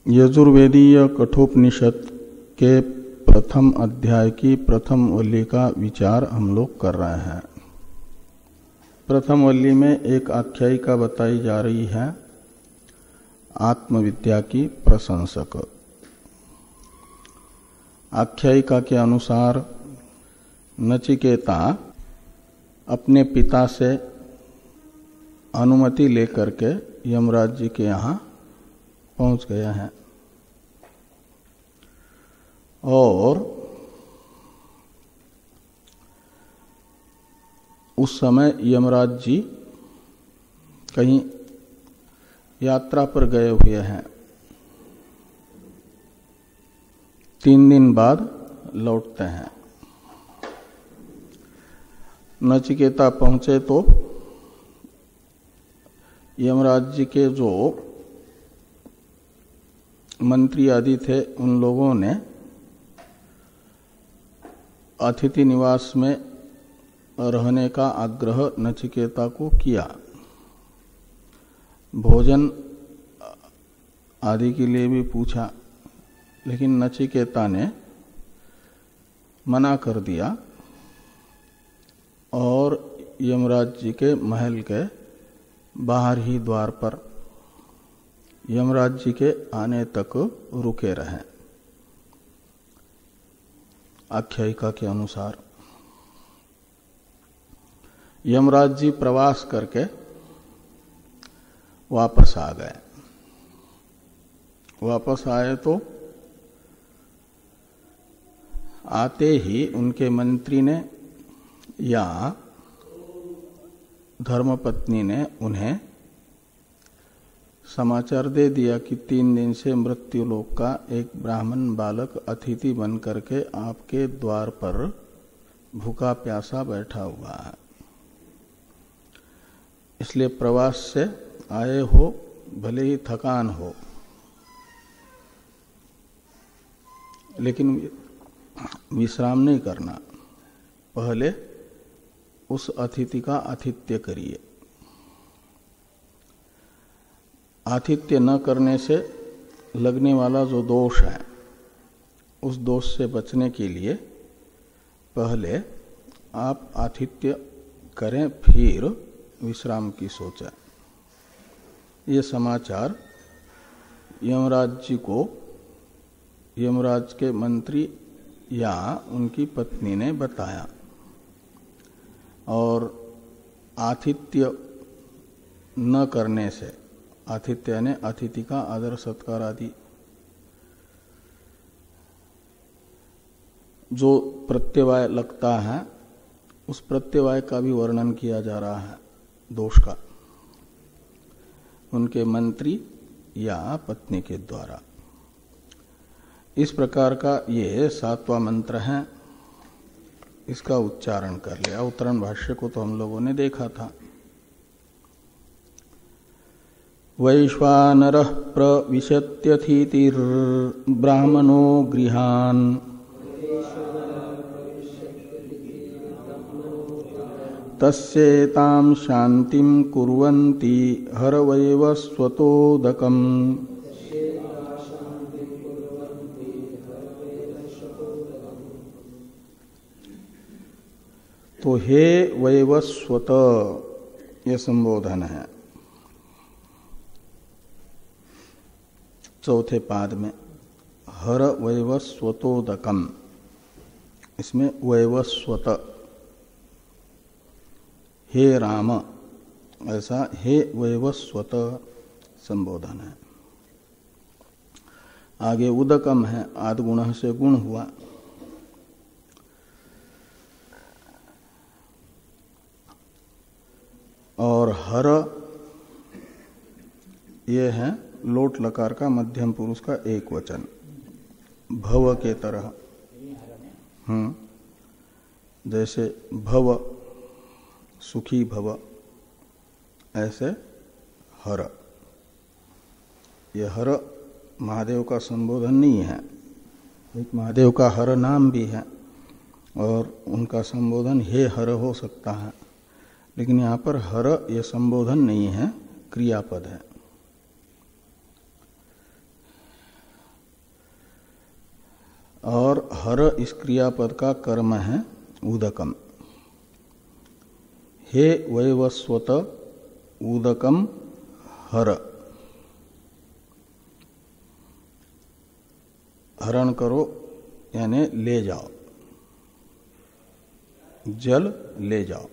यजुर्वेदीय कठोपनिषद के प्रथम अध्याय की प्रथम वल्ली का विचार हम लोग कर रहे हैं। प्रथम वल्ली में एक आख्यायिका बताई जा रही है आत्मविद्या की प्रशंसक। आख्यायिका के अनुसार नचिकेता अपने पिता से अनुमति लेकर के यमराज जी के यहाँ पहुंच गया है और उस समय यमराज जी कहीं यात्रा पर गए हुए हैं। 3 दिन बाद लौटते हैं। नचिकेता पहुंचे तो यमराज जी के जो मंत्री आदि थे उन लोगों ने अतिथि निवास में रहने का आग्रह नचिकेता को किया। भोजन आदि के लिए भी पूछा, लेकिन नचिकेता ने मना कर दिया और यमराज जी के महल के बाहर ही द्वार पर यमराज जी के आने तक रुके रहे। आख्यायिका के अनुसार यमराज जी प्रवास करके वापस आ गए। वापस आए तो आते ही उनके मंत्री ने या धर्मपत्नी ने उन्हें समाचार दे दिया कि 3 दिन से मृत्युलोक का एक ब्राह्मण बालक अतिथि बन करके आपके द्वार पर भूखा प्यासा बैठा हुआ है। इसलिए प्रवास से आए हो, भले ही थकान हो, लेकिन विश्राम नहीं करना। पहले उस अतिथि का आतिथ्य करिए। आतिथ्य न करने से लगने वाला जो दोष है, उस दोष से बचने के लिए पहले आप आतिथ्य करें, फिर विश्राम की सोचें। ये समाचार यमराज जी को यमराज के मंत्री या उनकी पत्नी ने बताया और आतिथ्य न करने से, आतिथ्य ने अतिथि का आदर सत्कार आदि, जो प्रत्यवाय लगता है उस प्रत्यवाय का भी वर्णन किया जा रहा है दोष का, उनके मंत्री या पत्नी के द्वारा। इस प्रकार का ये 7वां मंत्र है। इसका उच्चारण कर लिया। उत्तरण भाष्य को तो हम लोगों ने देखा था। वैश्वानरः प्रविशत्यथितिर्ब्राह्मणो गृहान् तस्येतां शान्तिं कुर्वन्ति हरवैवस्वतोदकम्। तो हे वैवस्वत ये संबोधन है चौथे पाद में। हर वैवस्वतोदकम, इसमें वैवस्वत हे राम, ऐसा हे वैवस्वत संबोधन है। आगे उदकम है, आद्गुण से गुण हुआ। और हर ये है लोट लकार का मध्यम पुरुष का एक वचन, भव के तरह। जैसे भव, सुखी भव, ऐसे हर। ये हर महादेव का संबोधन नहीं है। एक महादेव का हर नाम भी है और उनका संबोधन हे हर हो सकता है, लेकिन यहाँ पर हर ये संबोधन नहीं है, क्रियापद है। और हर इस क्रियापद का कर्म है उदकम। हे वैवस्वत उदकम हर, हरण करो यानी ले जाओ, जल ले जाओ,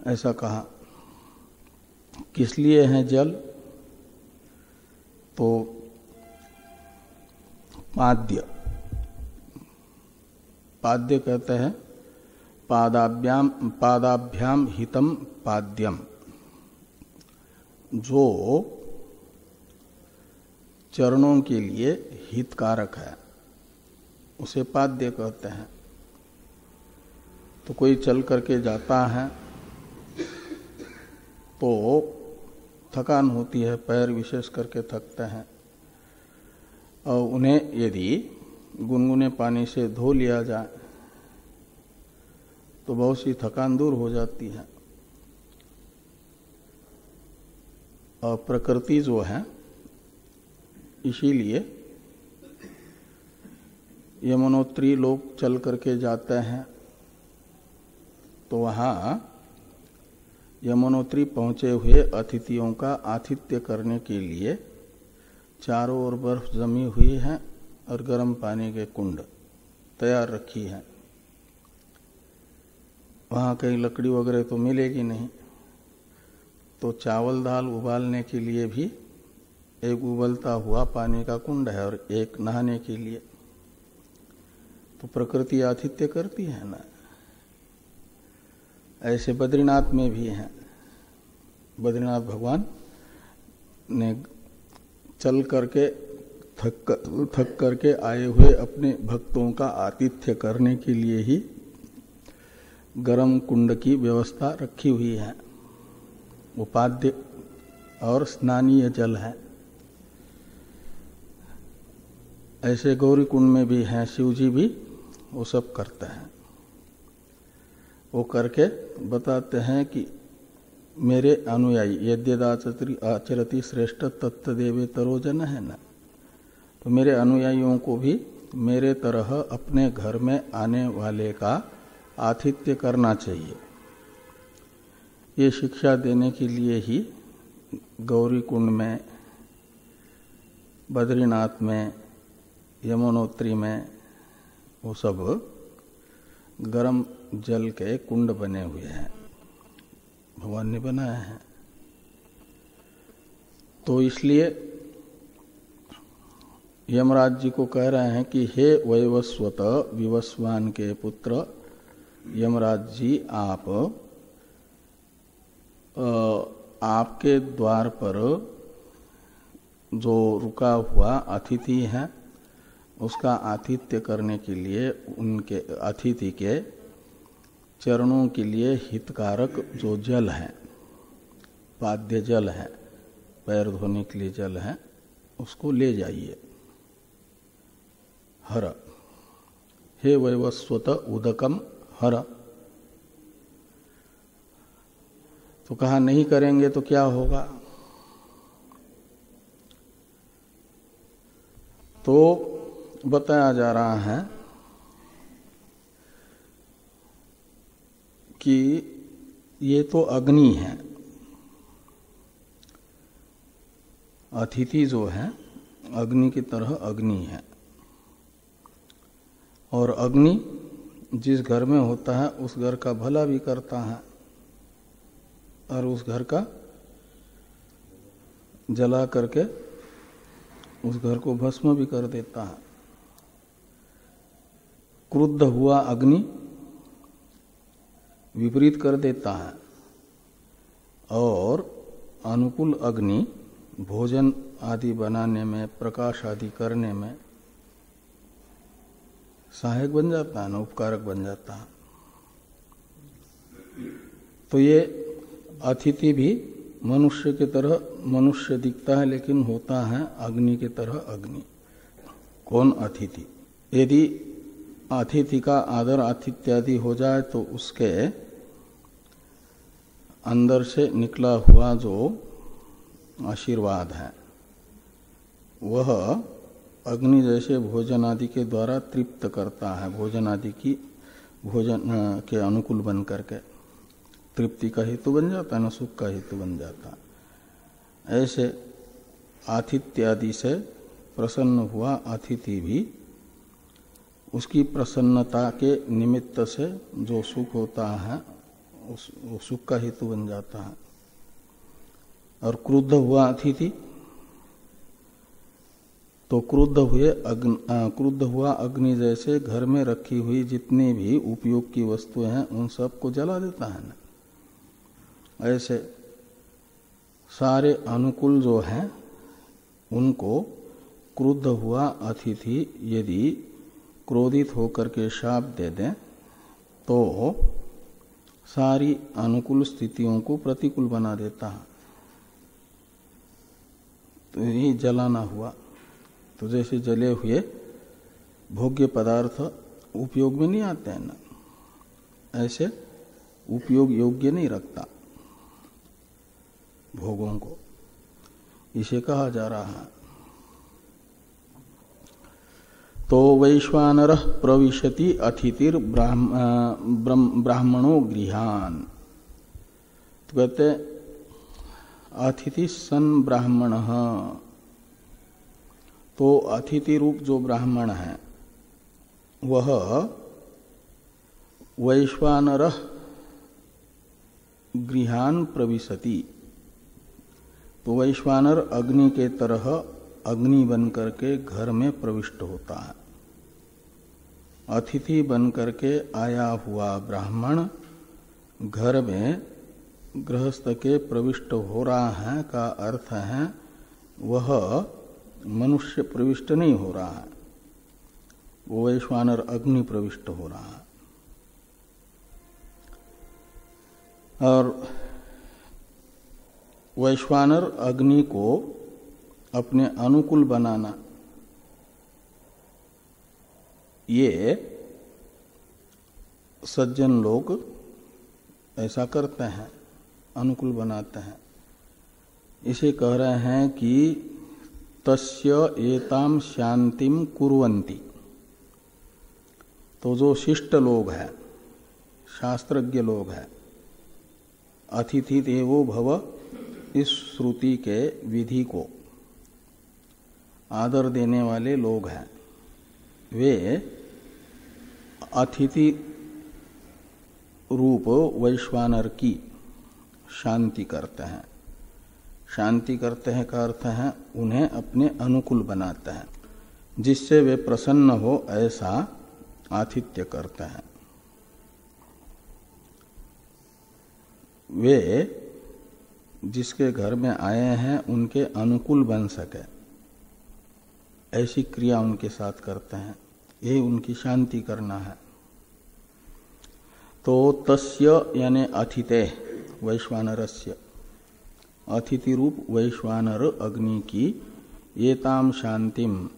ऐसा कहा। किस लिए है जल? तो पाद्य, पाद्य कहते हैं पादाभ्याम हितम पाद्यम, जो चरणों के लिए हितकारक है उसे पाद्य कहते हैं। तो कोई चल करके जाता है तो थकान होती है, पैर विशेष करके थकते हैं, और उन्हें यदि गुनगुने पानी से धो लिया जाए तो बहुत सी थकान दूर हो जाती है। और प्रकृति जो है, इसीलिए यमुनोत्री लोग चल करके जाते हैं तो वहाँ यमुनोत्री पहुँचे हुए अतिथियों का आतिथ्य करने के लिए चारों ओर बर्फ जमी हुई है और गर्म पानी के कुंड तैयार रखी है। वहाँ कहीं लकड़ी वगैरह तो मिलेगी नहीं, तो चावल दाल उबालने के लिए भी एक उबलता हुआ पानी का कुंड है और एक नहाने के लिए। तो प्रकृति आतिथ्य करती है ना। ऐसे बद्रीनाथ में भी हैं। बद्रीनाथ भगवान ने चल करके थक करके आए हुए अपने भक्तों का आतिथ्य करने के लिए ही गर्म कुंड की व्यवस्था रखी हुई है। वो पाद्य और स्नानीय जल है। ऐसे गौरी कुंड में भी हैं, शिव जी भी वो सब करते हैं। वो करके बताते हैं कि मेरे अनुयायी यद्यदाचरति श्रेष्ठ तत्तदेवे तरोजन है ना, तो मेरे अनुयायियों को भी मेरे तरह अपने घर में आने वाले का आतिथ्य करना चाहिए। ये शिक्षा देने के लिए ही गौरी कुंड में, बद्रीनाथ में, यमुनोत्री में वो सब गर्म जल के कुंड बने हुए हैं, भगवान ने बनाया है। तो इसलिए यमराज जी को कह रहे हैं कि हे वैवस्वत, विवस्वान के पुत्र यमराज जी, आपके द्वार पर जो रुका हुआ अतिथि है उसका आतिथ्य करने के लिए उनके अतिथि के चरणों के लिए हितकारक जो जल है, पाद्य जल है, पैर धोने के लिए जल है, उसको ले जाइए। हर, हे वैवस्वत उदकम हर। तो कहा नहीं करेंगे तो क्या होगा? तो बताया जा रहा है कि ये तो अग्नि है, अतिथि जो है अग्नि की तरह अग्नि है, और अग्नि जिस घर में होता है उस घर का भला भी करता है और उस घर का जला करके उस घर को भस्म भी कर देता है। क्रुद्ध हुआ अग्नि विपरीत कर देता है और अनुकूल अग्नि भोजन आदि बनाने में, प्रकाश आदि करने में सहायक बन जाता है ना, उपकारक बन जाता है। तो ये अतिथि भी मनुष्य की तरह मनुष्य दिखता है लेकिन होता है अग्नि की तरह अग्नि। कौन? अतिथि। यदि अतिथि का आदर आतिथ्यादि हो जाए तो उसके अंदर से निकला हुआ जो आशीर्वाद है वह अग्नि जैसे भोजन आदि के द्वारा तृप्त करता है, भोजन आदि की भोजन के अनुकूल बन करके तृप्ति का हेतु बन जाता है, न सुख का हेतु बन जाता है। ऐसे आतिथ्य आदि से प्रसन्न हुआ अतिथि भी उसकी प्रसन्नता के निमित्त से जो सुख होता है वो सुख का हेतु बन जाता है। और क्रुद्ध हुआ अतिथि तो क्रुद्ध हुआ अग्नि जैसे घर में रखी हुई जितनी भी उपयोग की वस्तुएं हैं उन सब को जला देता है ना। ऐसे सारे अनुकूल जो हैं उनको क्रुद्ध हुआ अतिथि यदि क्रोधित होकर के शाप दे दें तो सारी अनुकूल स्थितियों को प्रतिकूल बना देता है। तो ये जलाना हुआ। तो जैसे जले हुए भोग्य पदार्थ उपयोग में नहीं आते हैं ना, ऐसे उपयोग योग्य नहीं रखता भोगों को, इसे कहा जा रहा है। तो वैश्वानर प्रविशति अतिथिर ब्राह्मणो गृहान। तो कहते अतिथि सन ब्राह्मण, तो अतिथि रूप जो ब्राह्मण है वह वैश्वानर गृहान प्रविशति। तो वैश्वानर अग्नि के तरह अग्नि बन करके घर में प्रविष्ट होता है। अतिथि बन करके आया हुआ ब्राह्मण घर में गृहस्थ के प्रविष्ट हो रहा है का अर्थ है वह मनुष्य प्रविष्ट नहीं हो रहा है, वो वैश्वानर अग्नि प्रविष्ट हो रहा है। और वैश्वानर अग्नि को अपने अनुकूल बनाना ये सज्जन लोग ऐसा करते हैं, अनुकूल बनाते हैं। इसे कह रहे हैं कि तस्य एताम शांतिम कुर्वन्ति। तो जो शिष्ट लोग हैं, शास्त्रज्ञ लोग हैं, अतिथि देवो भव इस श्रुति के विधि को आदर देने वाले लोग हैं, वे अतिथि रूप वैश्वानर की शांति करते हैं। शांति करते हैं का अर्थ है उन्हें अपने अनुकूल बनाते हैं, जिससे वे प्रसन्न हो ऐसा आतिथ्य करते हैं। वे जिसके घर में आए हैं उनके अनुकूल बन सके ऐसी क्रिया उनके साथ करते हैं, ये उनकी शांति करना है। तो तस्य यानी अतिथे वैश्वानरस्य, अतिथि रूप वैश्वानर अग्नि की एताम शांतिम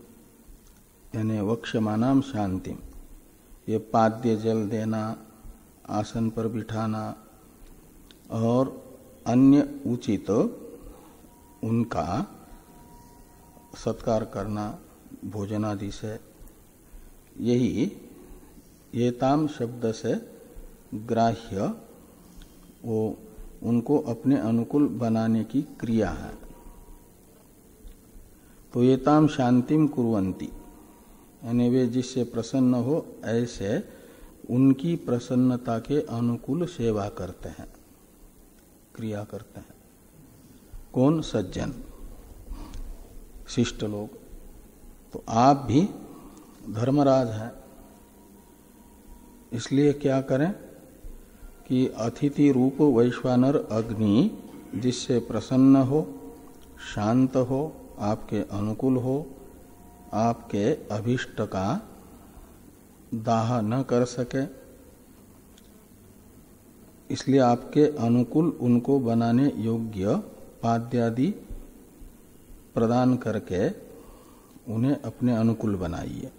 यानी वक्ष्यमानाम शांतिम, ये पाद्य जल देना, आसन पर बिठाना और अन्य उचित उनका सत्कार करना भोजन आदि से, यही एताम शब्द से ग्राह्य वो उनको अपने अनुकूल बनाने की क्रिया है। तो एताम शांतिम कुर्वन्ति यानी वे जिससे प्रसन्न हो ऐसे उनकी प्रसन्नता के अनुकूल सेवा करते हैं, क्रिया करते हैं। कौन? सज्जन, शिष्ट लोग। तो आप भी धर्मराज हैं, इसलिए क्या करें कि अतिथि रूप वैश्वानर अग्नि जिससे प्रसन्न हो, शांत हो, आपके अनुकूल हो, आपके अभिष्ट का दाह न कर सके, इसलिए आपके अनुकूल उनको बनाने योग्य पाद्यादि प्रदान करके उन्हें अपने अनुकूल बनाइए।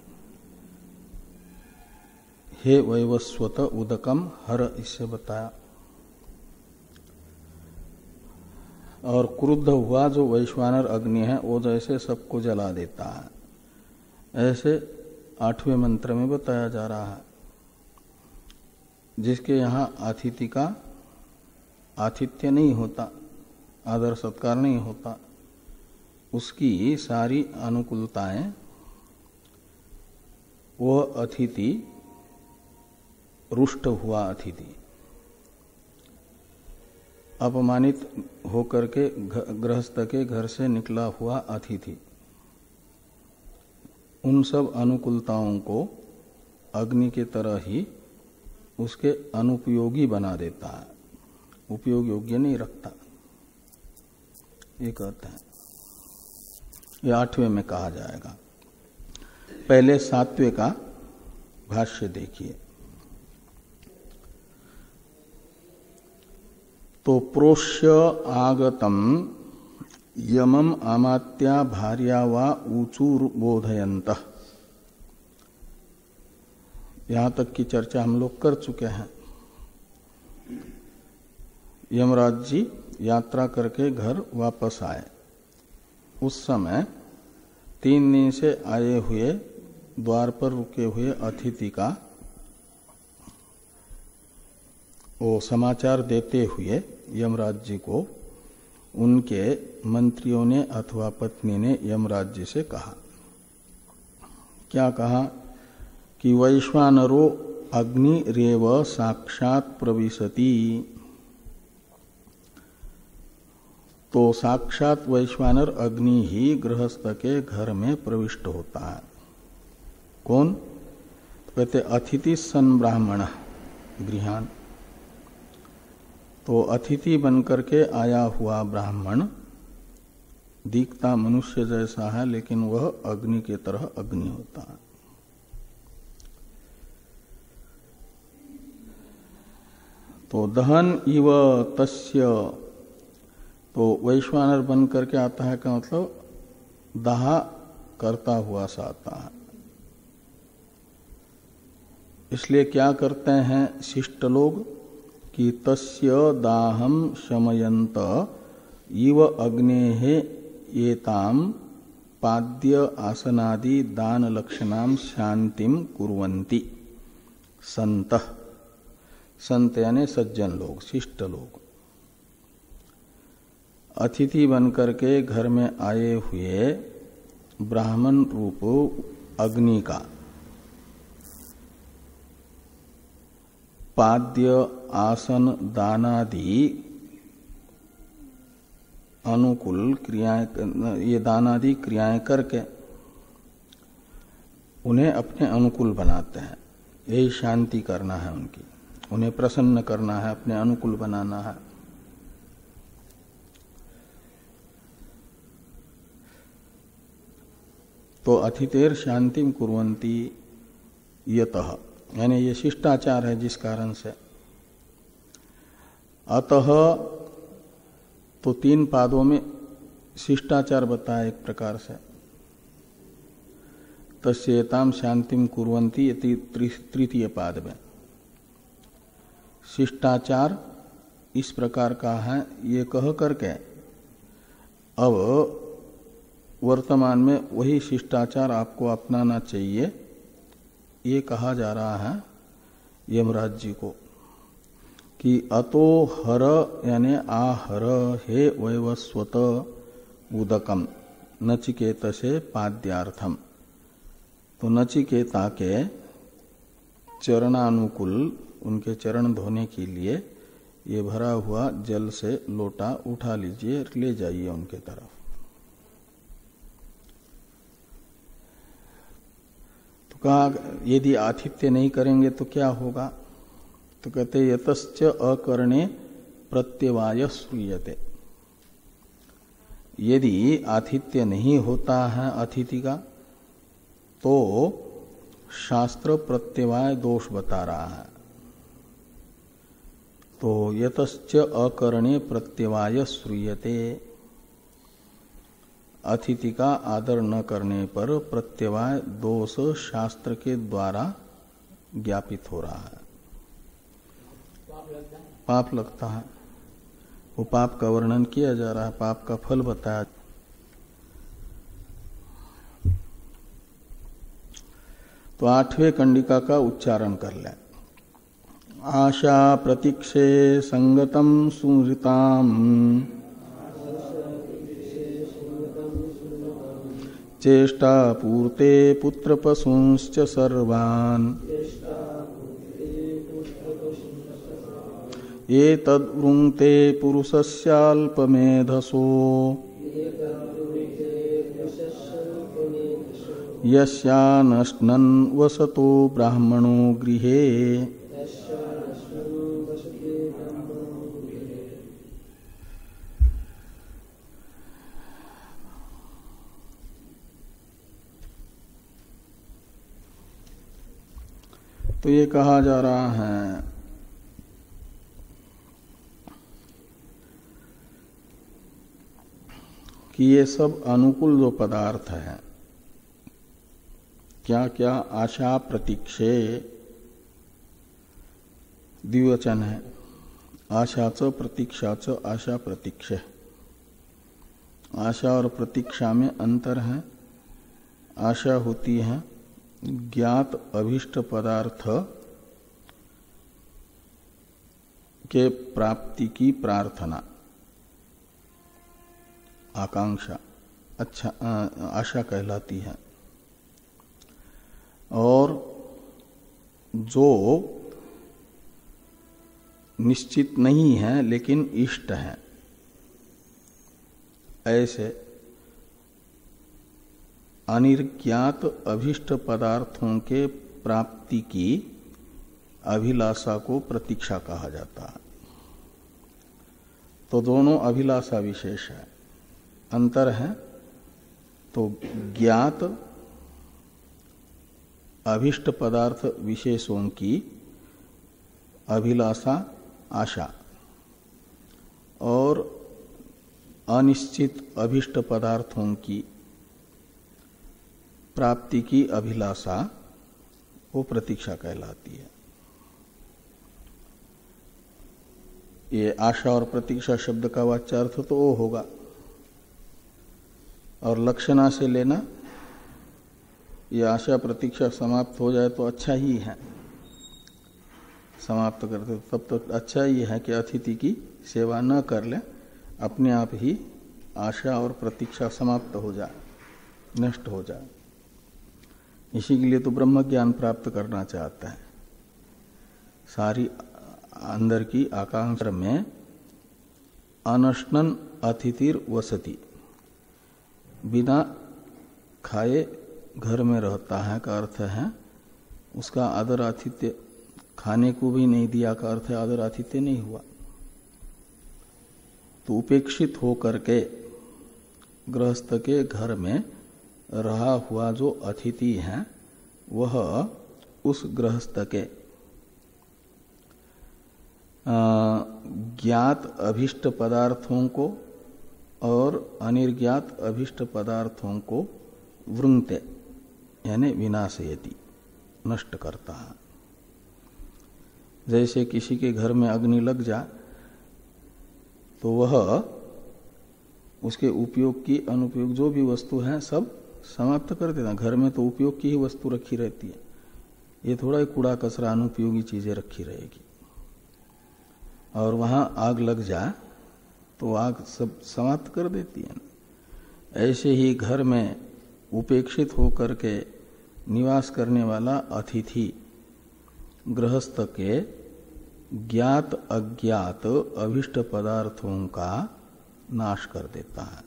हे वैवस्वत उदकम हर, इससे बताया। और क्रुद्ध हुआ जो वैश्वानर अग्नि है वो जैसे सबको जला देता है, ऐसे 8वें मंत्र में बताया जा रहा है। जिसके यहाँ अतिथि का आतिथ्य नहीं होता, आदर सत्कार नहीं होता, उसकी सारी अनुकूलताएं वह अतिथि रुष्ट हुआ अतिथि, अपमानित होकर के गृहस्थ के घर से निकला हुआ अतिथि, उन सब अनुकूलताओं को अग्नि के तरह ही उसके अनुपयोगी बना देता है, उपयोग योग्य नहीं रखता। ये कहते हैं, ये 8वें में कहा जाएगा। पहले 7वें का भाष्य देखिए। तो प्रोष्य आगतम यमम आमात्या भार्या वा ऊचूर बोधयंत, यहां तक की चर्चा हम लोग कर चुके हैं। यमराज जी यात्रा करके घर वापस आए, उस समय 3 दिन से आए हुए द्वार पर रुके हुए अतिथि का वो समाचार देते हुए यमराज जी को उनके मंत्रियों ने अथवा पत्नी ने यमराज जी से कहा। क्या कहा कि वैश्वानरो अग्निरेव साक्षात प्रविशति, तो साक्षात वैश्वानर अग्नि ही गृहस्थ के घर में प्रविष्ट होता है। कौन? कहते अतिथि सन ब्राह्मण गृहान, तो अतिथि बनकर के आया हुआ ब्राह्मण दिखता मनुष्य जैसा है, लेकिन वह अग्नि के तरह अग्नि होता है। तो दहन इव तस्य, तो वैश्वानर बन करके आता है का मतलब दाह करता हुआ सा आता है। इसलिए क्या करते हैं शिष्ट लोग कि तस्य दाहम शमयंत इव अग्नेः एताम पाद्य आसनादि दान लक्षणाम शांतिम कुर्वन्ति संतः, संत यानी सज्जन लोग, शिष्ट लोग। अतिथि बनकर के घर में आए हुए ब्राह्मण रूप अग्नि का पाद्य आसन दानादि अनुकूल क्रियाएं, ये दानादि क्रियाएं करके उन्हें अपने अनुकूल बनाते हैं। यही शांति करना है उनकी, उन्हें प्रसन्न करना है, अपने अनुकूल बनाना है। तो अतिथेर शांतिम कुर्वन्ति यतः, यानी ये शिष्टाचार है जिस कारण से। अतः तो 3 पादों में शिष्टाचार बताया एक प्रकार से। तस्येताम शांतिम कुर्वन्ति इति तृतीय पाद में शिष्टाचार इस प्रकार का है। ये कह करके अब वर्तमान में वही शिष्टाचार आपको अपनाना चाहिए, ये कहा जा रहा है यमराज जी को कि अतो हर यानी आहर हे वैवस्वत उदकम नचिकेत से पाद्यार्थम। तो नचिकेता के चरणानुकूल उनके चरण धोने के लिए ये भरा हुआ जल से लोटा उठा लीजिए, ले जाइए उनके तरफ। तो कहा यदि आतिथ्य नहीं करेंगे तो क्या होगा? तो कहते यतश्च अकरणे प्रत्यवाय श्रूयते। यदि आतिथ्य नहीं होता है अतिथि का तो शास्त्र प्रत्यवाय दोष बता रहा है। तो यतश्च अकरणे प्रत्यवाय श्रूयते, अतिथि का आदर न करने पर प्रत्यवाय दोष शास्त्र के द्वारा ज्ञापित हो रहा है, पाप लगता है। वो पाप का वर्णन किया जा रहा है, पाप का फल बताया। तो 8वें कंडिका का उच्चारण कर लें। आशा प्रतीक्षे संगतम सुहृताम चेष्टा पूर्ते पुत्र पशुंश्च सर्वान् ये तद्वृंक्ते पुरुषस्याल्पमेधसो यस्यानश्नन् वसतो ब्राह्मणो गृहे तो ये कहा जा रहा है कि ये सब अनुकूल जो पदार्थ है, क्या क्या, आशा प्रतीक्षे द्विवचन है, आशाच प्रतीक्षाच आशा प्रतीक्षे। आशा और प्रतीक्षा में अंतर है। आशा होती है ज्ञात अभिष्ट पदार्थ के प्राप्ति की प्रार्थना, आकांक्षा, अच्छा आशा कहलाती है। और जो निश्चित नहीं है लेकिन इष्ट है, ऐसे अनिर्ज्ञात अभिष्ट पदार्थों के प्राप्ति की अभिलाषा को प्रतीक्षा कहा जाता है। तो दोनों अभिलाषा विशेष है, अंतर है। तो ज्ञात अभिष्ट पदार्थ विशेषों की अभिलाषा आशा और अनिश्चित अभिष्ट पदार्थों की प्राप्ति की अभिलाषा वो प्रतीक्षा कहलाती है। ये आशा और प्रतीक्षा शब्द का वाच्यार्थ तो वो होगा। और लक्षणा से लेना, ये आशा प्रतीक्षा समाप्त हो जाए तो अच्छा ही है, समाप्त करते तब तो अच्छा ही है कि अतिथि की सेवा न कर ले, अपने आप ही आशा और प्रतीक्षा समाप्त हो जाए, नष्ट हो जाए। इसी के लिए तो ब्रह्म ज्ञान प्राप्त करना चाहता है। सारी अंदर की आकांक्षा में अनश्नन अतिथिर वसति, बिना खाए घर में रहता है का अर्थ है उसका आदर आतिथ्य, खाने को भी नहीं दिया का अर्थ है आदर आतिथ्य नहीं हुआ। तो उपेक्षित हो करके गृहस्थ के घर में रहा हुआ जो अतिथि है वह उस गृहस्थ के ज्ञात अभिष्ट पदार्थों को और अनिर्ज्ञात अभिष्ट पदार्थों को वृंगते यानी विनाशयति, नष्ट करता है। जैसे किसी के घर में अग्नि लग जाए तो वह उसके उपयोग की अनुपयोग जो भी वस्तु है सब समाप्त कर देता। घर में तो उपयोग की ही वस्तु रखी रहती है, ये थोड़ा ही कूड़ा कचरा अनुपयोगी चीजें रखी रहेगी। और वहां आग लग जाए तो आग सब समाप्त कर देती है। ऐसे ही घर में उपेक्षित होकर के निवास करने वाला अतिथि गृहस्थ के ज्ञात अज्ञात अभिष्ट पदार्थों का नाश कर देता है।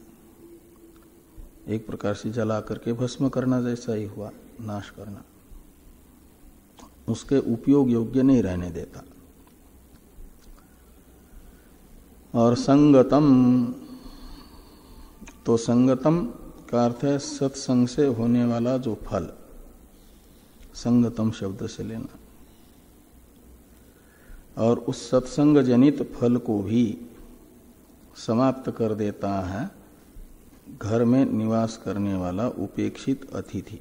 एक प्रकार से जला करके भस्म करना जैसा ही हुआ, नाश करना, उसके उपयोग योग्य नहीं रहने देता। और संगतम, तो संगतम का अर्थ है सत्संग से होने वाला जो फल, संगतम शब्द से लेना। और उस सत्संग जनित फल को भी समाप्त कर देता है घर में निवास करने वाला उपेक्षित अतिथि।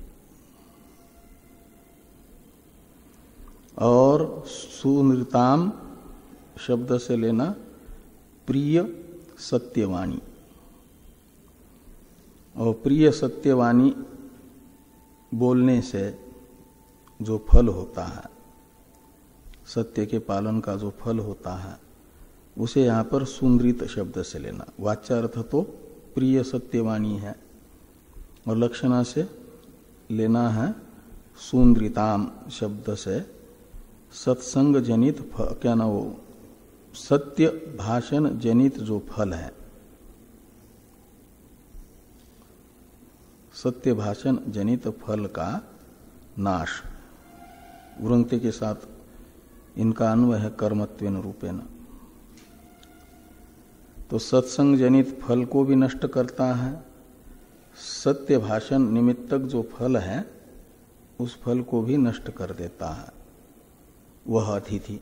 और सुनृताम शब्द से लेना प्रिय सत्यवाणी। और प्रिय सत्यवाणी बोलने से जो फल होता है, सत्य के पालन का जो फल होता है, उसे यहाँ पर सुंदरित शब्द से लेना। वाच्यार्थ तो प्रिय सत्यवाणी है और लक्षणा से लेना है सुंदरिताम शब्द से। सत्संग जनित क्या ना वो सत्य भाषण जनित जो फल है, सत्य भाषण जनित फल का नाश। वृंक्ते के साथ इनका अन्वय है कर्मत्वेन रूपेण। तो सत्संग जनित फल को भी नष्ट करता है, सत्य भाषण निमित्तक जो फल है उस फल को भी नष्ट कर देता है वह अतिथि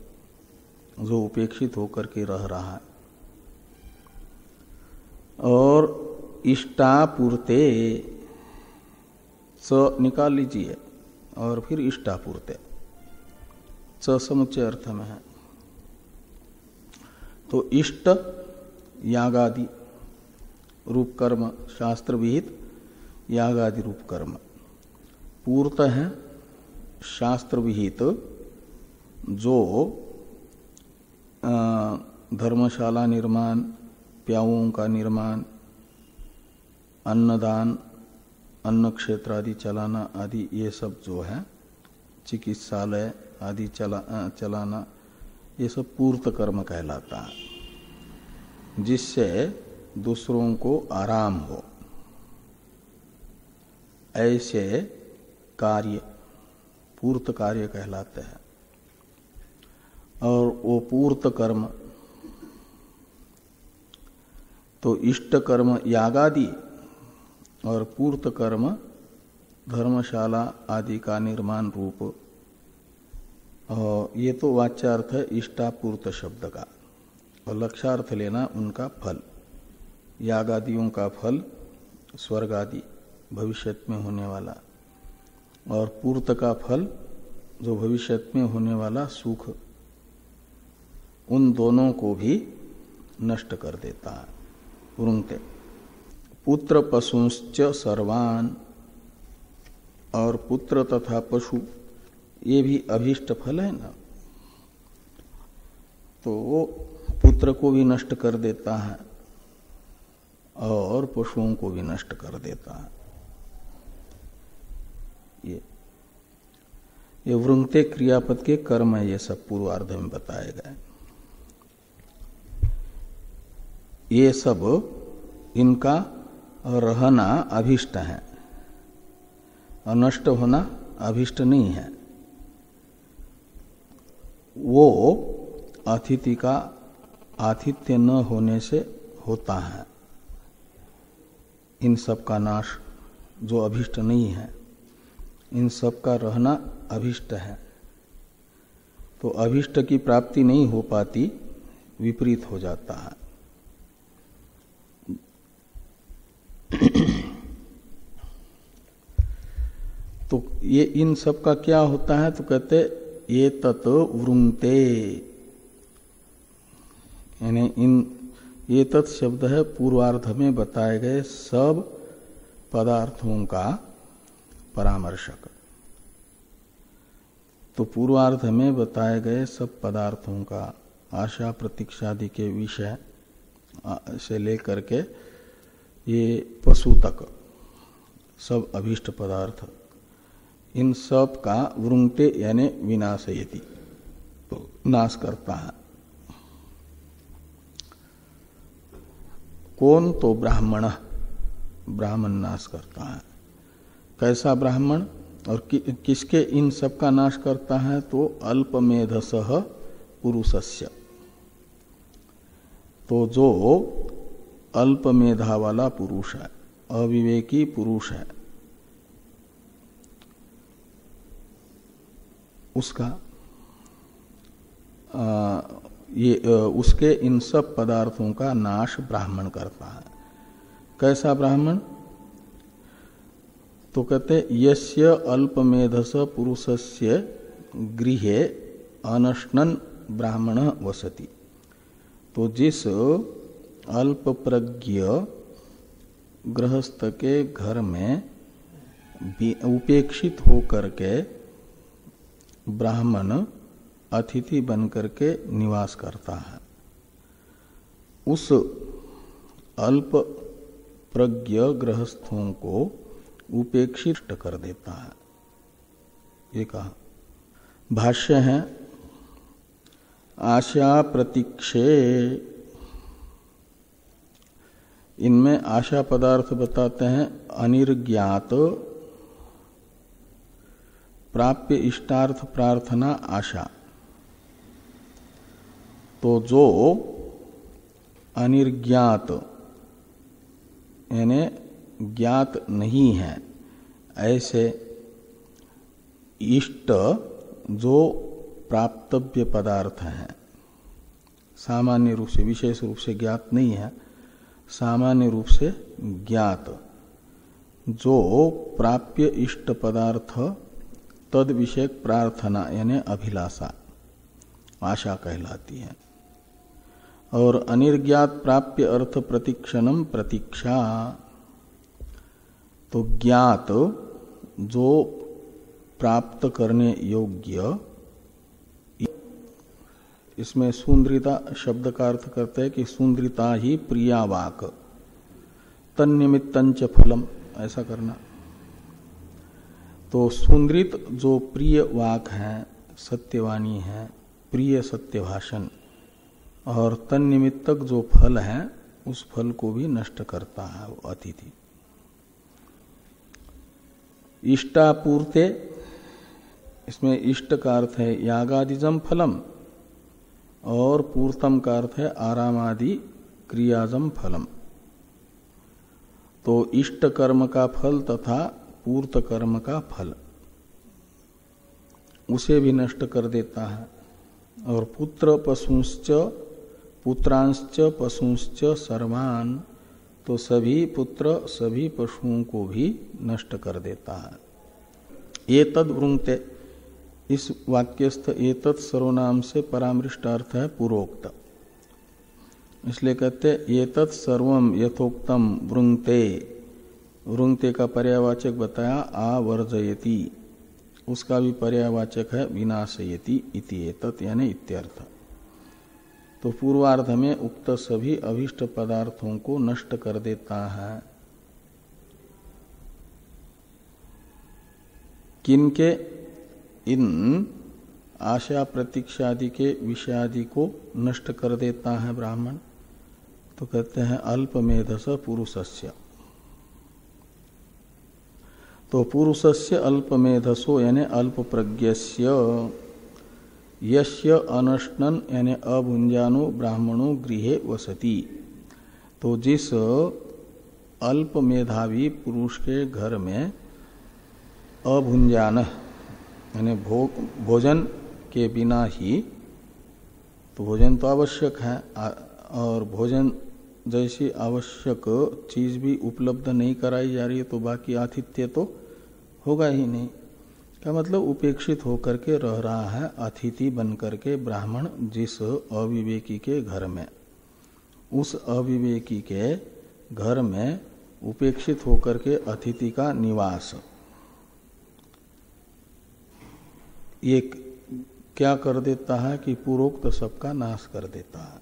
जो उपेक्षित होकर के रह रहा है। और इष्टापूर्ते च निकाल लीजिए और फिर इष्टापूर्ते, च समुच्चय अर्थ में है। तो इष्ट यागादि रूप कर्म, शास्त्र विहित यागादि रूप कर्म। पूर्त है शास्त्र विहित जो धर्मशाला निर्माण, प्याऊओं का निर्माण, अन्नदान, अन्न क्षेत्र आदि चलाना आदि, ये सब जो है चिकित्सालय आदि चलाना, ये सब पूर्त कर्म कहलाता है, जिससे दूसरों को आराम हो। ऐसे कार्य पूर्त कार्य कहलाते हैं। और वो पूर्त कर्म तो इष्ट कर्म यागादि और पूर्त कर्म धर्मशाला आदि का निर्माण रूप। और ये तो वाच्यार्थ है इष्टापूर्त शब्द का, और लक्ष्यार्थ लेना उनका फल। यागादियों का फल स्वर्ग आदि भविष्य में होने वाला, और पूर्त का फल जो भविष्य में होने वाला सुख, उन दोनों को भी नष्ट कर देता है। पुरुंगते पुत्र पशुश्च सर्वान, और पुत्र तथा पशु ये भी अभीष्ट फल है ना, तो वो पुत्र को भी नष्ट कर देता है और पशुओं को भी नष्ट कर देता है। ये वृंगते क्रियापद के कर्म है, ये सब पूर्वार्ध में बताए गए। ये सब इनका रहना अभिष्ट है और नष्ट होना अभिष्ट नहीं है। वो अतिथि का आतिथ्य न होने से होता है। इन सब का नाश जो अभिष्ट नहीं है, इन सब का रहना अभिष्ट है। तो अभिष्ट की प्राप्ति नहीं हो पाती, विपरीत हो जाता है। तो ये इन सब का क्या होता है, तो कहते ये तत् वृंगते, यानी इन ये तत् शब्द है पूर्वार्ध में बताए गए सब पदार्थों का परामर्शक। तो पूर्वार्ध में बताए गए सब पदार्थों का आशा प्रतीक्षादि के विषय से लेकर के ये पशु तक सब अभीष्ट पदार्थ, इन सब का वृंगते यानी विनाशयति, तो नाश करता है। कौन? तो ब्राह्मण, ब्राह्मण नाश करता है। कैसा ब्राह्मण? और किसके इन सब का नाश करता है? तो अल्पमेधसः पुरुषस्य, तो जो अल्पमेधा वाला पुरुष है, अविवेकी पुरुष है, उसका उसके इन सब पदार्थों का नाश ब्राह्मण करता है। कैसा ब्राह्मण? तो कहते यस्य अल्पमेधस पुरुषस्य गृहे अनश्नन् ब्राह्मण वसति, तो जिस अल्प प्रज्ञ गृहस्थ के घर में उपेक्षित होकर के ब्राह्मण अतिथि बनकर के निवास करता है, उस अल्प प्रज्ञ गृहस्थों को उपेक्षित कर देता है। ये कहा। भाष्य है आशा प्रतीक्षे, इनमें आशा पदार्थ बताते हैं अनिर्ज्ञात प्राप्य इष्टार्थ प्रार्थना आशा। तो जो अनिर्ज्ञात यानी ज्ञात नहीं है ऐसे इष्ट जो प्राप्तव्य पदार्थ है, सामान्य रूप से विशेष रूप से ज्ञात नहीं है, सामान्य रूप से ज्ञात जो प्राप्य इष्ट पदार्थ तद विषयक प्रार्थना यानी अभिलाषा आशा कहलाती है। और अनिर्ज्ञात प्राप्य अर्थ प्रतीक्षणम प्रतीक्षा, तो ज्ञात जो प्राप्त करने योग्य, इसमें सुंदरिता शब्द का अर्थ करते हैं कि सुंदरिता ही प्रिया वाक तन्निमित्तंच फलम, ऐसा करना। तो सुंदरित जो प्रिय वाक है, सत्यवाणी है, प्रिय सत्य भाषण, और तन्निमित्तक जो फल है उस फल को भी नष्ट करता है वो अतिथि। इष्टापूर्ते, इसमें इष्ट का अर्थ है यागादिजम फलम और पूर्तम का अर्थ है आरामादि क्रियाजम फलम। तो इष्ट कर्म का फल तथा पूर्त कर्म का फल उसे भी नष्ट कर देता है। और पुत्र पशुश्च पुत्रांश्च पशुश्च सर्वान, तो सभी पुत्र सभी पशुओं को भी नष्ट कर देता है। ये तद वृंगते, इस वाक्यस्थ एतत् सर्वनाम से परामृष्ट अर्थ है पूर्वोक्त, इसलिए कहते एतत् सर्वम यथोक्तम वृंगते। वृंगते का पर्यायवाचक बताया आवर्जयति, उसका भी पर्यायवाचक है विनाशयति इति एतत् यानी इत्यर्थ। तो पूर्वार्ध में उक्त सभी अभिष्ट पदार्थों को नष्ट कर देता है। किनके? इन आशा प्रतीक्षादि के विषयादि को नष्ट कर देता है ब्राह्मण। तो कहते हैं अल्पमेधस पुरुषस्य। तो पुरुषस्य अल्पमेधसो यानी अल्प प्रज्ञस्य, यस्य अनश्नन यानी अभुंजानो ब्राह्मणो गृहे वसति। तो जिस अल्प मेधावी पुरुष के घर में अभुंजान यानी भोजन के बिना ही, तो भोजन तो आवश्यक है और भोजन जैसी आवश्यक चीज भी उपलब्ध नहीं कराई जा रही है तो बाकी आतिथ्य तो होगा ही नहीं। का मतलब उपेक्षित होकर के रह रहा है अतिथि बनकर के ब्राह्मण जिस अविवेकी के घर में, उस अविवेकी के घर में उपेक्षित होकर के अतिथि का निवास, ये क्या कर देता है कि पूर्वोक्त सबका नाश कर देता है,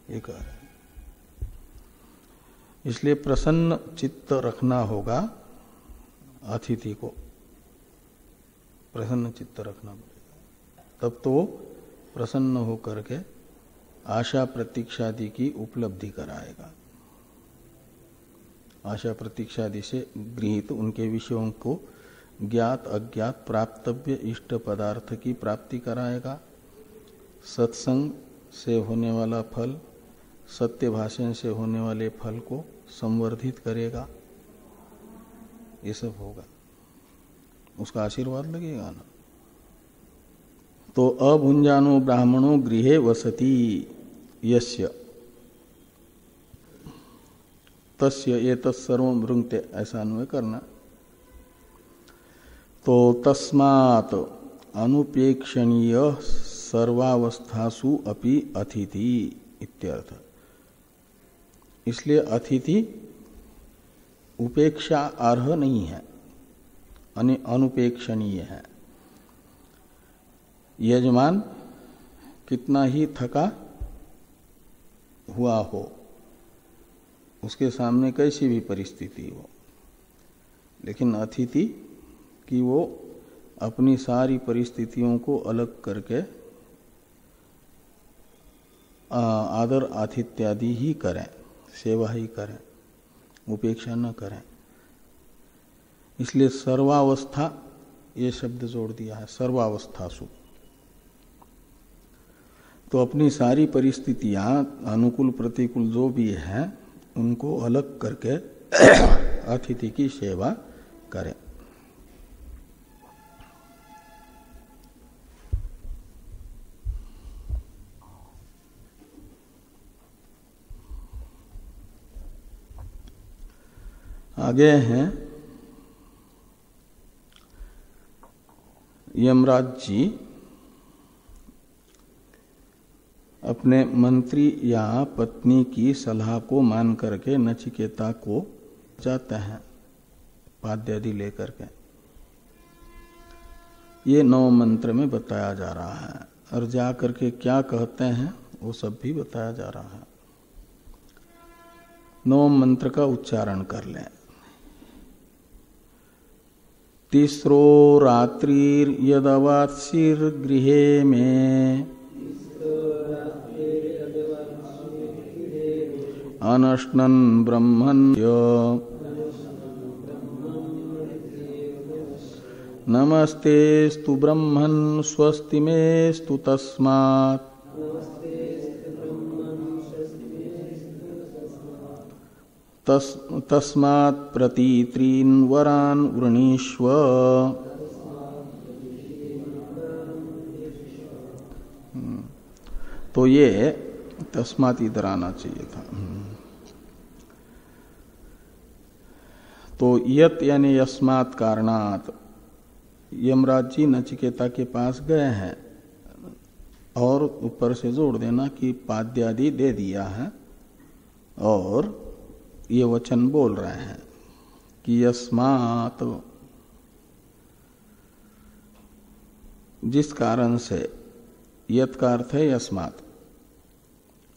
ये कह रहे। इसलिए प्रसन्न चित्त रखना होगा, अतिथि को प्रसन्न चित्त रखना पड़ेगा, तब तो प्रसन्न होकर के आशा प्रतीक्षादि की उपलब्धि कराएगा। आशा प्रतीक्षादि से गृहीत उनके विषयों को ज्ञात अज्ञात प्राप्तव्य इष्ट पदार्थ की प्राप्ति कराएगा। सत्संग से होने वाला फल, सत्य भाषण से होने वाले फल को संवर्धित करेगा। ये सब होगा, उसका आशीर्वाद लगेगा ना। तो अभुंजानो ब्राह्मणो गृहे वसति यस्य तस्य एतत् सर्वं वृंगते, ऐसा अन्वय करना। तो तस्मात् अनुपेक्षणीय सर्वावस्थासु अपि अतिथि इत्यर्थ। इसलिए अतिथि उपेक्षा अर्ह नहीं है, अनुपेक्षणीय है। यजमान कितना ही थका हुआ हो, उसके सामने कैसी भी परिस्थिति हो, लेकिन अतिथि की वो अपनी सारी परिस्थितियों को अलग करके आदर आतिथ्यादि ही करें, सेवा ही करें, उपेक्षा न करें। इसलिए सर्वावस्था ये शब्द जोड़ दिया है, सर्वावस्थासु। तो अपनी सारी परिस्थितियां अनुकूल प्रतिकूल जो भी हैं उनको अलग करके अतिथि की सेवा करें। आगे हैं यमराज जी अपने मंत्री या पत्नी की सलाह को मान करके नचिकेता को जाते हैं पाद्यादि लेकर के। ये 9 मंत्र में बताया जा रहा है, और जा करके क्या कहते हैं वो सब भी बताया जा रहा है। 9 मंत्र का उच्चारण कर लें। तीसरो रात्रिर यदवात्सिर गृहे में अनश्नन् ब्रह्मण्य नमस्तेस्तु ब्रह्मन् स्वस्ति मेस्तु तस्मात् तस्मात् प्रतीत्रीन् वरान् वृणीष्व। तो ये तस्मात् इधर आना चाहिए था। तो यत यानी यस्मात् कारणात् यमराज जी नचिकेता के पास गए हैं, और ऊपर से जोड़ देना कि पाद्यादि दे दिया है, और ये वचन बोल रहे हैं कि यस्मात्, जिस कारण से, यत का अर्थ है यस्मात्,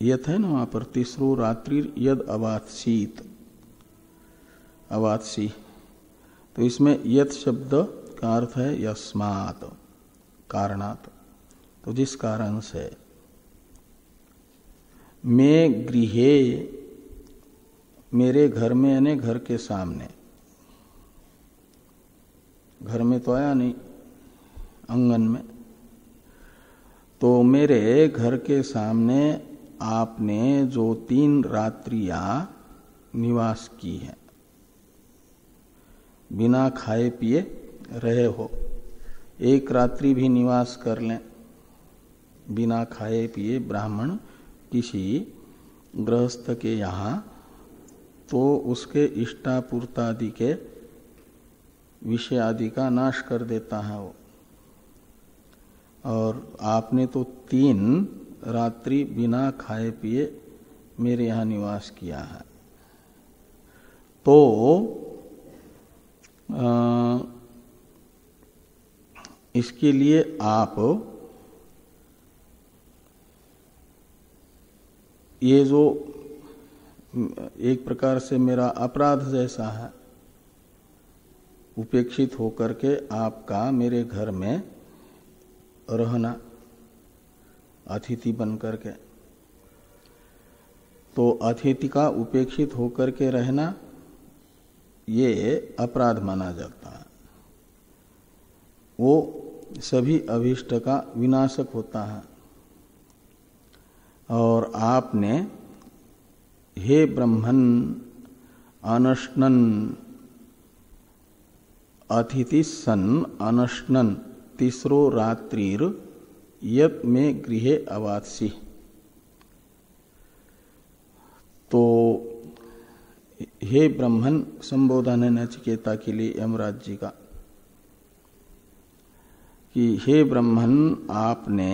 यत है ना वहां पर, तीसरो रात्रि यद अवात्सीत, अवात्सी, तो इसमें यत शब्द का अर्थ है यस्मात्, कारणात्। तो जिस कारण से, मैं गृहे, मेरे घर में यानी घर के सामने, घर में तो आया नहीं, आंगन में, तो मेरे घर के सामने आपने जो 3 रात्रियां निवास की है, बिना खाए पिए रहे हो, 1 रात्रि भी निवास कर लें बिना खाए पिए ब्राह्मण किसी गृहस्थ के यहाँ, तो उसके इष्टापूर्तादि के विषय आदि का नाश कर देता है वो। और आपने तो 3 रात्रि बिना खाए पिए मेरे यहाँ निवास किया है, तो इसके लिए आप ये जो एक प्रकार से मेरा अपराध जैसा है, उपेक्षित होकर के आपका मेरे घर में रहना अतिथि बन करके, तो अतिथि का उपेक्षित होकर के रहना ये अपराध माना जाता है। वो सभी अभीष्ट का विनाशक होता है। और आपने हे ब्रह्मन् अनश्नन् अतिथि सन् अनश्नन् तीसरो रात्रिर यत में गृहे अवात्सी। तो हे ब्रह्मन् संबोधन है नचिकेता के लिए यमराज जी का, कि हे ब्रह्मन् आपने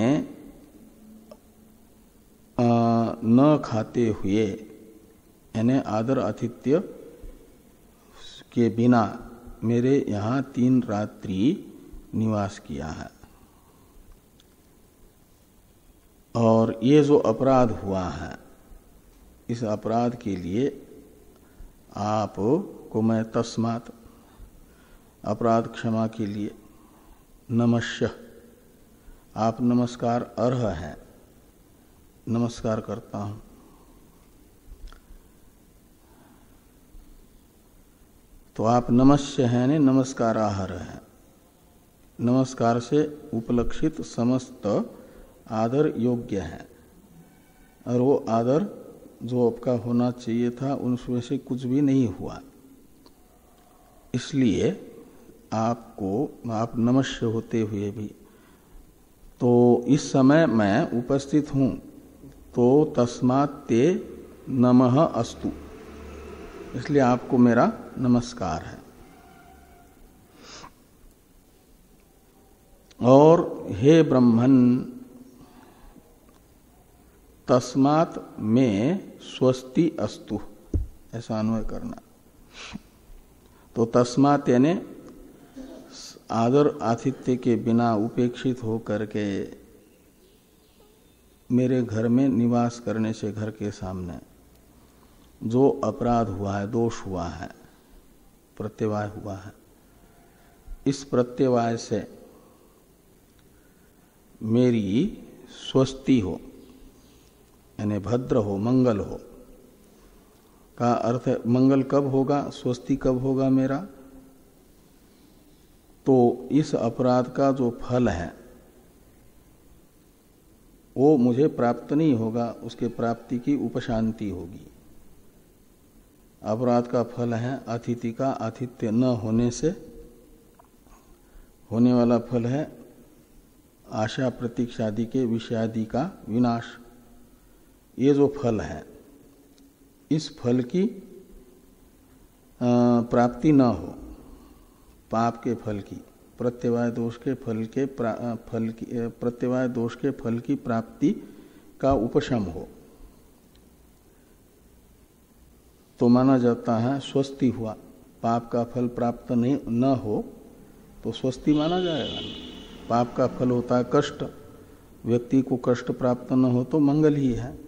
न खाते हुए यानी आदर आतिथ्य के बिना मेरे यहाँ 3 रात्रि निवास किया है। और ये जो अपराध हुआ है, इस अपराध के लिए आप को मैं तस्मात् अपराध क्षमा के लिए नमस्य, आप नमस्कार अर्ह हैं, नमस्कार करता हूं। तो आप नमस्य हैं ने नमस्कारार्ह है। नमस्कार से उपलक्षित समस्त आदर योग्य है, और वो आदर जो आपका होना चाहिए था उनमें से कुछ भी नहीं हुआ। इसलिए आप नमस्य होते हुए भी, तो इस समय मैं उपस्थित हूँ, तो तस्मात् ते नमः अस्तु, इसलिए आपको मेरा नमस्कार है। और हे ब्रह्मन् तस्मात् में स्वस्ति अस्तु, ऐसा अन्वय करना। तो तस्मात् यानी आदर आतिथ्य के बिना उपेक्षित होकर के मेरे घर में निवास करने से घर के सामने जो अपराध हुआ है, दोष हुआ है, प्रत्यवाय हुआ है, इस प्रत्यवाय से मेरी स्वस्ति हो यानी भद्र हो, मंगल हो। का अर्थ है मंगल कब होगा, स्वस्ति कब होगा मेरा, तो इस अपराध का जो फल है वो मुझे प्राप्त नहीं होगा, उसके प्राप्ति की उपशांति होगी। अपराध का फल है अतिथि का आतिथ्य न होने से होने वाला फल है आशा प्रतीक्षादि के विषयादि का विनाश। ये जो फल है, इस फल की प्राप्ति न हो, पाप के फल की, प्रत्यवाय दोष के प्रत्यवाय दोष के फल की प्राप्ति का उपशम हो, तो माना जाता है स्वस्ति हुआ। पाप का फल प्राप्त नहीं न हो तो स्वस्ति माना जाएगा। पाप का फल होता है कष्ट, व्यक्ति को कष्ट प्राप्त न हो तो मंगल ही है।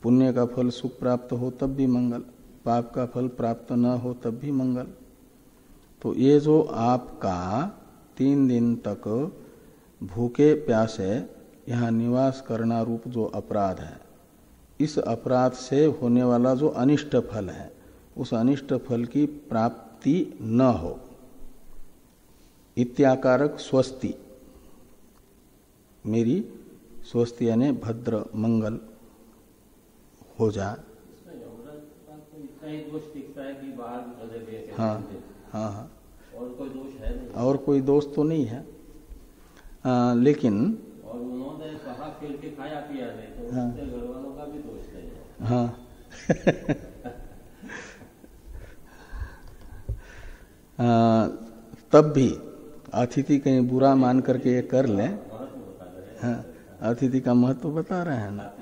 पुण्य का फल सुख प्राप्त हो तब भी मंगल, पाप का फल प्राप्त न हो तब भी मंगल। तो ये जो आपका 3 दिन तक भूखे प्यासे यहाँ निवास करना रूप जो अपराध है, इस अपराध से होने वाला जो अनिष्ट फल है, उस अनिष्ट फल की प्राप्ति न हो, इत्याकारक स्वस्ति, मेरी स्वस्ति यानी भद्र मंगल हो जाए। हाँ हाँ हाँ, और कोई दोष है नहीं, और कोई दोष तो नहीं है, लेकिन और उन्होंने कहा फिर के खाया पिया नहीं, तो हाँ, उसके घर वालों का भी दोष नहीं है। हाँ तब भी अतिथि कहीं बुरा मान करके ये कर ले, हाँ, अतिथि का महत्व बता रहे हैं ना,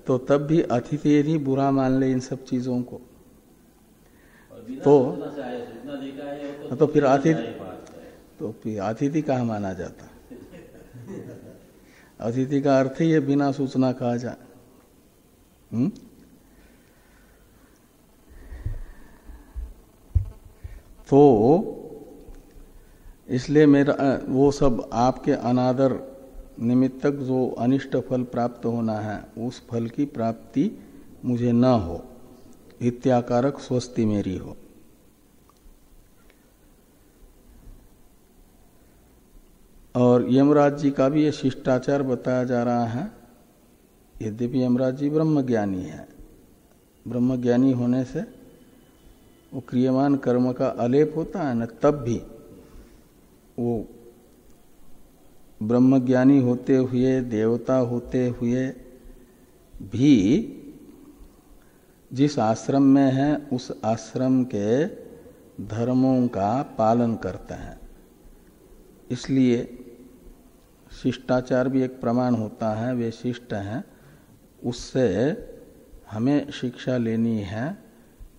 तो तब भी अतिथि यदि बुरा मान ले इन सब चीजों को, तो फिर अतिथि कहाँ माना जाता। अतिथि का अर्थ ही है बिना सूचना कहा जाए। तो इसलिए मेरा वो सब आपके अनादर निमित्तक जो अनिष्ट फल प्राप्त होना है, उस फल की प्राप्ति मुझे न हो, इत्याकारक स्वस्ति मेरी हो। और यमराज जी का भी ये शिष्टाचार बताया जा रहा है। यद्यपि यमराज जी ब्रह्मज्ञानी है, ब्रह्मज्ञानी होने से वो क्रियमान कर्म का अलेप होता है न, तब भी वो ब्रह्मज्ञानी होते हुए, देवता होते हुए भी जिस आश्रम में है उस आश्रम के धर्मों का पालन करते हैं। इसलिए शिष्टाचार भी एक प्रमाण होता है, वे शिष्ट हैं उससे हमें शिक्षा लेनी है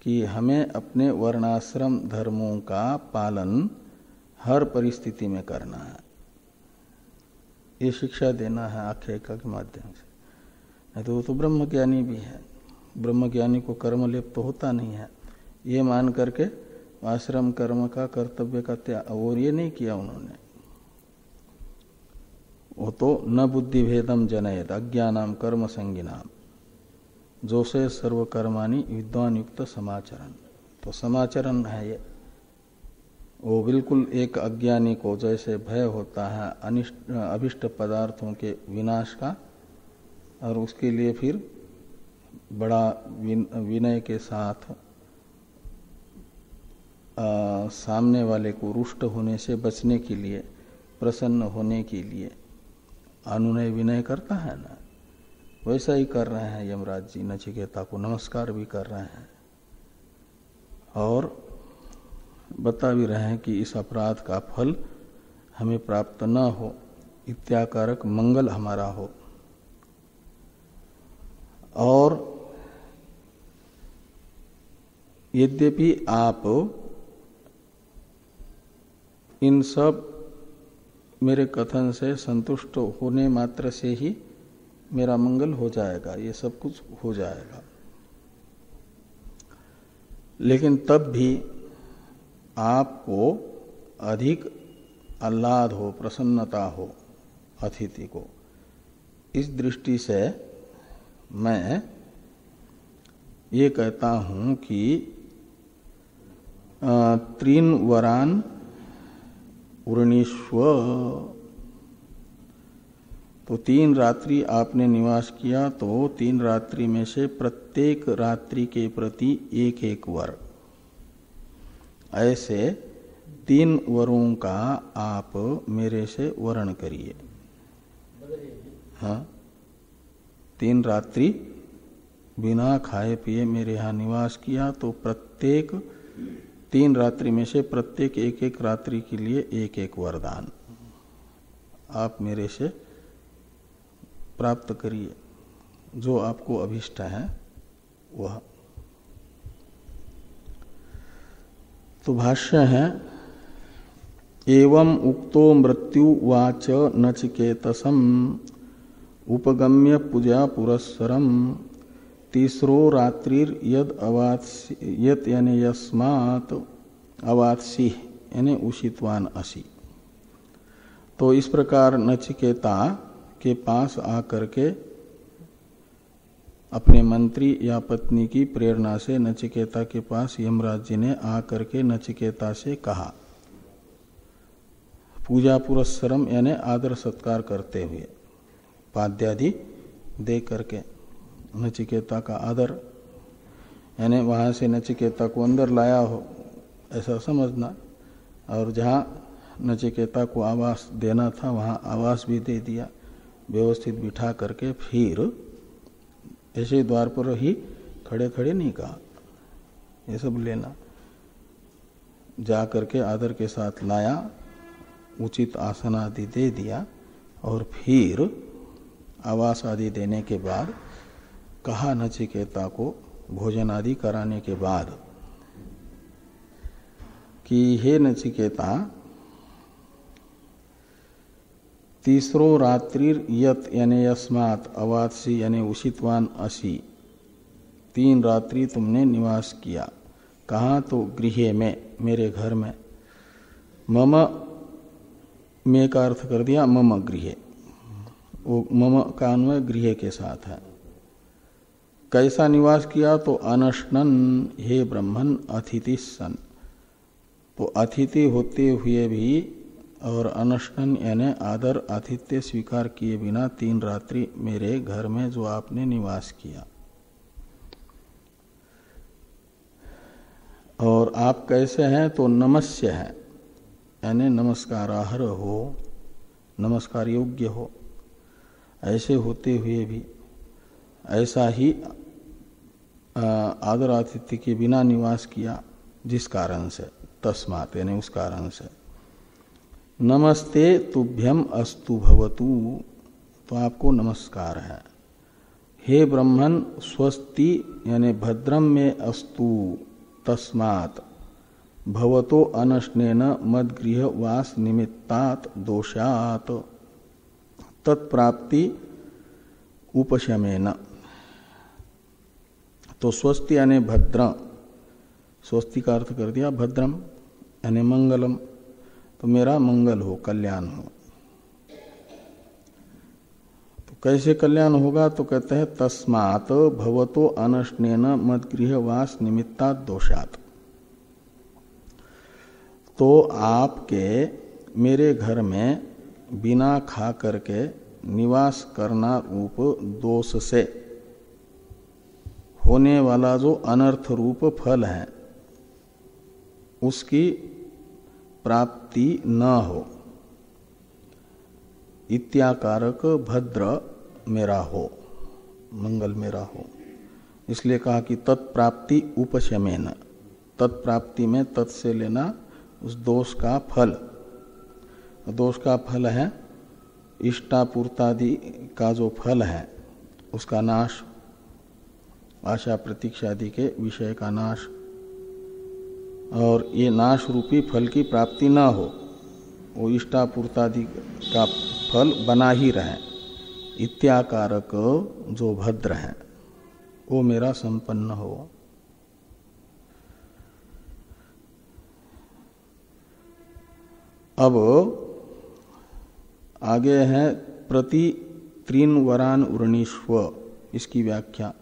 कि हमें अपने वर्णाश्रम धर्मों का पालन हर परिस्थिति में करना है। ये शिक्षा देना है आख्यायिका के माध्यम से। नहीं तो वो तो ब्रह्मज्ञानी भी है, ब्रह्मज्ञानी को कर्मलेप तो होता नहीं है। ये मान करके आश्रम कर्म का कर्तव्य का त्याग और ये नहीं किया उन्होंने। वो तो न बुद्धि भेदम जनयत अज्ञानाम कर्म संगिनाम जो से सर्वकर्माणि विद्वान युक्त समाचरण। तो समाचरण है ये। वो बिल्कुल एक अज्ञानी को जैसे भय होता है अभिष्ट पदार्थों के विनाश का, और उसके लिए फिर बड़ा विनय के साथ सामने वाले को रुष्ट होने से बचने के लिए, प्रसन्न होने के लिए अनुनय विनय करता है ना, वैसा ही कर रहे हैं यमराज जी। नचिकेता को नमस्कार भी कर रहे हैं और बता भी रहे हैं कि इस अपराध का फल हमें प्राप्त न हो, इत्याकारक मंगल हमारा हो। और यद्यपि आप इन सब मेरे कथन से संतुष्ट होने मात्र से ही मेरा मंगल हो जाएगा, ये सब कुछ हो जाएगा, लेकिन तब भी आपको अधिक आह्लाद हो, प्रसन्नता हो अतिथि को। इस दृष्टि से मैं ये कहता हूं कि त्रीन वरान उर्णीष्व, तो 3 रात्रि आपने निवास किया, तो 3 रात्रि में से प्रत्येक रात्रि के प्रति एक एक वर, ऐसे 3 वरों का आप मेरे से वर्ण करिए। हाँ, 3 रात्रि बिना खाए पिए मेरे यहाँ निवास किया, तो प्रत्येक 3 रात्रि में से प्रत्येक एक एक रात्रि के लिए एक एक वरदान आप मेरे से प्राप्त करिए, जो आपको अभिष्ट है वह। तो भाष्य है, एवं उक्तो मृत्युवाच नचिकेतसम उपगम्य पूजा पुरस्सरम तीसरो रात्रिर यद अवात्स्यत यानी यस्मात् अवात्सी यानी उषितवान असि। तो इस प्रकार नचिकेता के पास आकर के अपने मंत्री या पत्नी की प्रेरणा से नचिकेता के पास यमराज जी ने आकर के नचिकेता से कहा, पूजा पुरस्सरम यानी आदर सत्कार करते हुए, पाद्यादि दे करके नचिकेता का आदर, यानी वहाँ से नचिकेता को अंदर लाया हो ऐसा समझना, और जहाँ नचिकेता को आवास देना था वहाँ आवास भी दे दिया, व्यवस्थित बिठा करके फिर ऐसे द्वार पर ही खड़े खड़े नहीं कहा, ये सब लेना, जा करके आदर के साथ लाया, उचित आसन आदि दे दिया, और फिर आवास आदि देने के बाद कहा नचिकेता को भोजन आदि कराने के बाद कि हे नचिकेता, तीसरो रात्रिर यत यानी यस्मात् अवात्सी यानी उषितवान असि, 3 रात्रि तुमने निवास किया। कहाँ? तो गृह में, मेरे घर में। मम में का अर्थ कर दिया मम गृह, वो मम का अन्वय गृह के साथ है। कैसा निवास किया? तो अनशनन हे ब्रह्मन अतिथि सन, तो अतिथि होते हुए भी और अनशनन यानी आदर आतिथ्य स्वीकार किए बिना 3 रात्रि मेरे घर में जो आपने निवास किया। और आप कैसे हैं? तो नमस्य है, यानी नमस्कारार्ह हो, नमस्कार योग्य हो। ऐसे होते हुए भी ऐसा ही आदर आतिथ्य के बिना निवास किया, जिस कारण से, तस्मात् यानी उस कारण से। नमस्ते तुभ्यम अस्तु भवतु, तो आपको नमस्कार है। हे ब्रह्मन स्वस्ति यानी भद्रम में अस्तु तस्मात् भवतो अनशनेन मद्गृह वास निमित्तात् दोषात् तत्प्राप्ति उपशमेन। तो स्वस्ति यानी भद्र, स्वस्ति का अर्थ कर दिया भद्रम यानी मंगलम, तो मेरा मंगल हो, कल्याण हो। तो कैसे कल्याण होगा? तो कहते हैं तस्मात् भवतो अनशनेन मद्गृह वास निमित्तात् दोषात्। तो आपके मेरे घर में बिना खा करके निवास करना रूप दोष से होने वाला जो अनर्थ रूप फल है उसकी प्राप्ति न हो, इत्याकारक भद्र मेरा हो, मंगल मेरा हो। इसलिए कहा कि तत्प्राप्ति उपशमेन, तत्प्राप्ति में तत् से लेना उस दोष का फल। दोष का फल है इष्टापूर्तादि का जो फल है उसका नाश, आशा प्रतीक्षादि के विषय का नाश, और ये नाश रूपी फल की प्राप्ति न हो, वो इष्टापूर्तादि का फल बना ही रहे, इत्याकारक जो भद्र है वो मेरा संपन्न हो। अब आगे है प्रति त्रीन वरान उर्णीष्व, इसकी व्याख्या।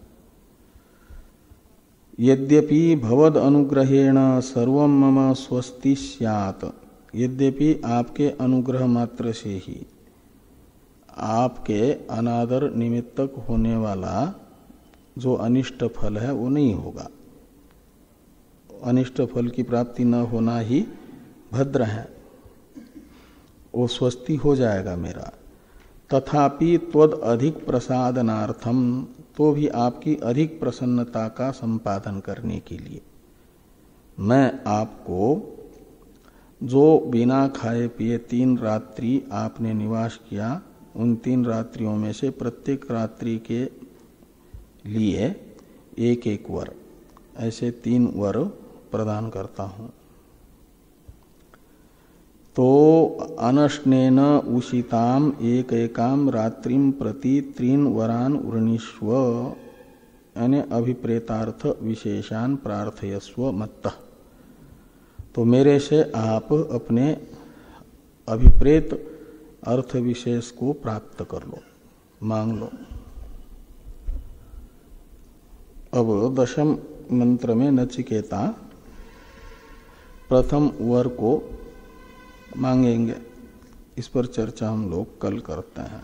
यद्यपि भवद अनुग्रहेण सर्वं मम स्वस्ति स्यात्, यद्यपि आपके अनुग्रह मात्र से ही आपके अनादर निमित्तक होने वाला जो अनिष्ट फल है वो नहीं होगा, अनिष्ट फल की प्राप्ति न होना ही भद्र है, वो स्वस्ति हो जाएगा मेरा। तथापि त्वद अधिक प्रसादनार्थम, तो भी आपकी अधिक प्रसन्नता का संपादन करने के लिए मैं आपको जो बिना खाए पिए 3 रात्रि आपने निवास किया, उन 3 रात्रियों में से प्रत्येक रात्रि के लिए एक एक वर, ऐसे 3 वर प्रदान करता हूं। तो अनशनेन उषिताम एक एकाम रात्रिम प्रति 3 वरान उर्णीष्व, यानी अभिप्रेतार्थ विशेषान प्रार्थयस्व मत्तः। तो मेरे से आप अपने अभिप्रेत अर्थ विशेष को प्राप्त कर लो, मांग लो। अब 10वें मंत्र में नचिकेता प्रथम वर को मांगेंगे, इस पर चर्चा हम लोग कल करते हैं।